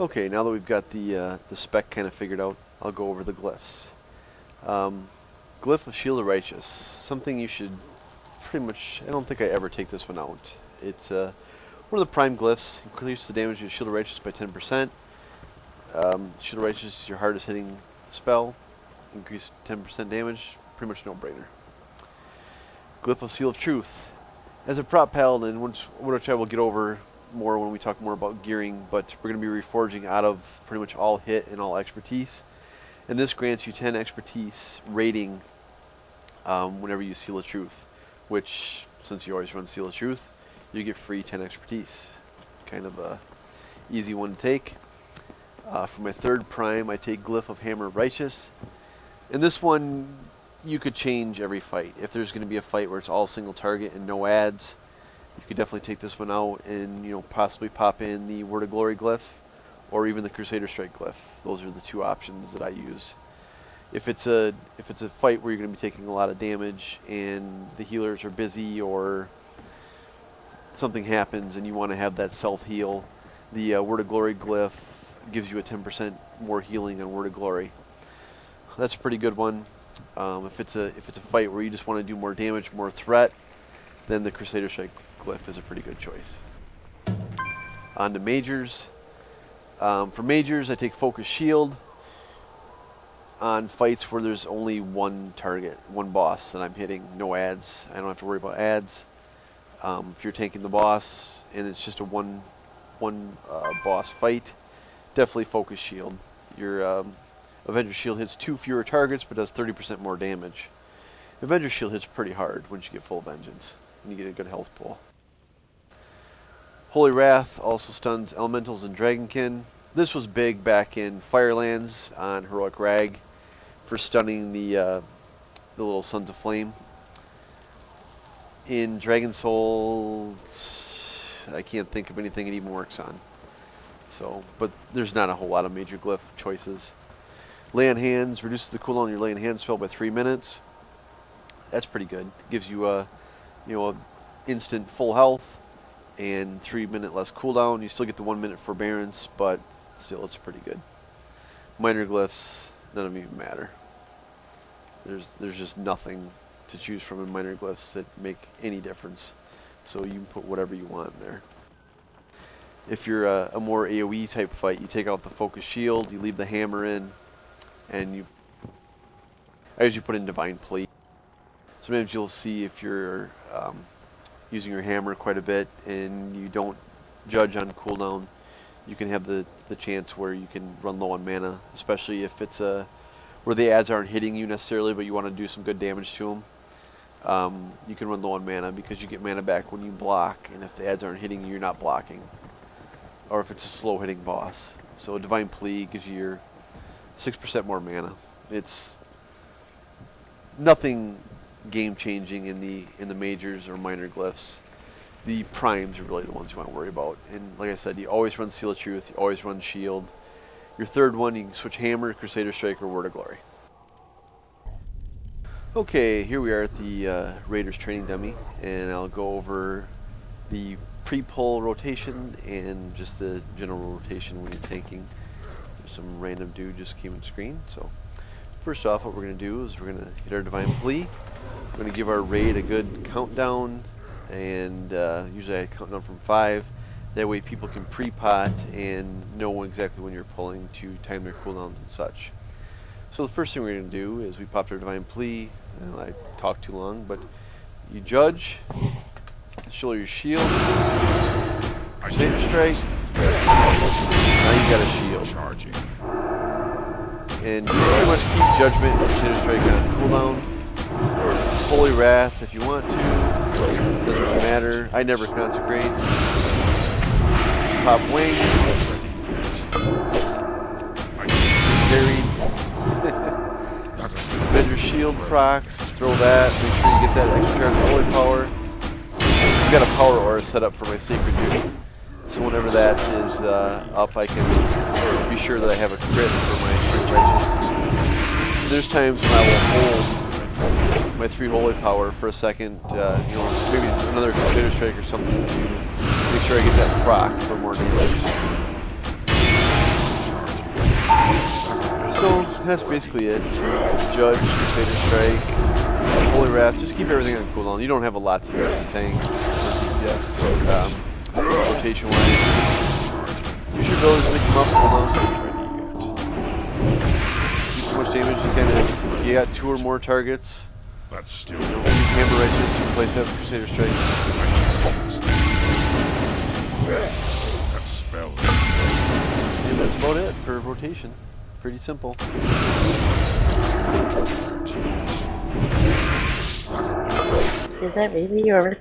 Okay, now that we've got the spec kind of figured out, I'll go over the glyphs. Glyph of Shield of Righteous, something you should pretty much, I don't think I ever take this one out. It's one of the prime glyphs, increases the damage of Shield of Righteous by 10%. Shield of Righteous is your hardest hitting spell, increase 10% damage, pretty much no-brainer. Glyph of Seal of Truth. As a Prot Paladin, which I will get over more when we talk more about gearing, but we're going to be reforging out of pretty much all hit and all expertise. And this grants you 10 expertise rating whenever you Seal of Truth, which, since you always run Seal of Truth, you get free 10 expertise. Kind of a easy one to take. For my third prime, I take Glyph of Hammer of Righteous. And this one, you could change every fight. If there's going to be a fight where it's all single target and no adds, you could definitely take this one out and possibly pop in the Word of Glory glyph or even the Crusader Strike glyph. Those are the two options that I use. If it's a fight where you're going to be taking a lot of damage and the healers are busy or something happens and you want to have that self heal, the Word of Glory glyph gives you a 10% more healing on Word of Glory. That's a pretty good one. If it's a fight where you just want to do more damage, more threat, then the Crusader Strike glyph is a pretty good choice. On to majors. For majors, I take Focus Shield on fights where there's only one target, one boss that I'm hitting, no adds. I don't have to worry about adds. If you're tanking the boss and it's just a one boss fight, definitely Focus Shield. Your Avenger Shield hits 2 fewer targets but does 30% more damage. Avenger Shield hits pretty hard once you get full Vengeance and you get a good health pool. Holy Wrath also stuns Elementals and Dragonkin. This was big back in Firelands on Heroic Rag for stunning the little Sons of Flame. In Dragon Souls, I can't think of anything it even works on. So, but there's not a whole lot of major glyph choices. Lay on Hands reduces the cooldown on your Lay on Hands spell by 3 minutes. That's pretty good. Gives you a instant full health and 3-minute less cooldown. You still get the 1-minute forbearance, but still it's pretty good. Minor glyphs, none of them even matter. There's just nothing to choose from in minor glyphs that make any difference. So you can put whatever you want in there. If you're a more AoE type fight, you take out the Focus Shield, you leave the hammer in, and I usually put in Divine Plea. Sometimes you'll see if you're using your hammer quite a bit and you don't judge on cooldown, you can have the chance where you can run low on mana, especially if it's where the adds aren't hitting you necessarily, but you want to do some good damage to them. You can run low on mana because you get mana back when you block, and if the adds aren't hitting you, you're not blocking. Or if it's a slow hitting boss. So Divine Plea gives you your 6% more mana. It's nothing game changing in the majors or minor glyphs. The primes are really the ones you want to worry about. And like I said, you always run Seal of Truth, you always run Shield. Your third one, you can switch Hammer, Crusader Strike, or Word of Glory. Okay, here we are at the Raiders training dummy, and I'll go over the pre-pull rotation and just the general rotation when you're tanking. There's some random dude just came on screen. So first off, what we're going to do is we're going to hit our Divine Plea. We're going to give our raid a good countdown, and usually I count down from 5. That way people can pre-pot and know exactly when you're pulling to time their cooldowns and such. So the first thing we're going to do is we popped our Divine Plea. I talked too long, but you judge, show your shield, Crusader Strike, now you got a shield. Charging. And you pretty much keep Judgment and Crusader Strike on cooldown. Holy Wrath if you want to, doesn't really matter. I never consecrate. Pop Wings. Parried. Avenger Shield procs, throw that, make sure you get that extra charge of Holy Power. I've got a Power Aura set up for my Sacred Duty, so whenever that is up, I can be sure that I have a crit for my Shield Righteous. There's times when I will hold my 3 Holy Power for a second, maybe another Crusader Strike or something to make sure I get that proc for more damage. that's basically it. Judge, Crusader Strike, Holy Wrath. Just keep everything on cooldown. You don't have a lot to do with the tank. Yes. Rotation wise, you should go and come up, cooldown. Keep as much damage as you can. If you got 2 or more targets, That's still use Hammer Righteous, replace that with Crusader Strike. that spell. And that's about it for rotation. Pretty simple. Is that really your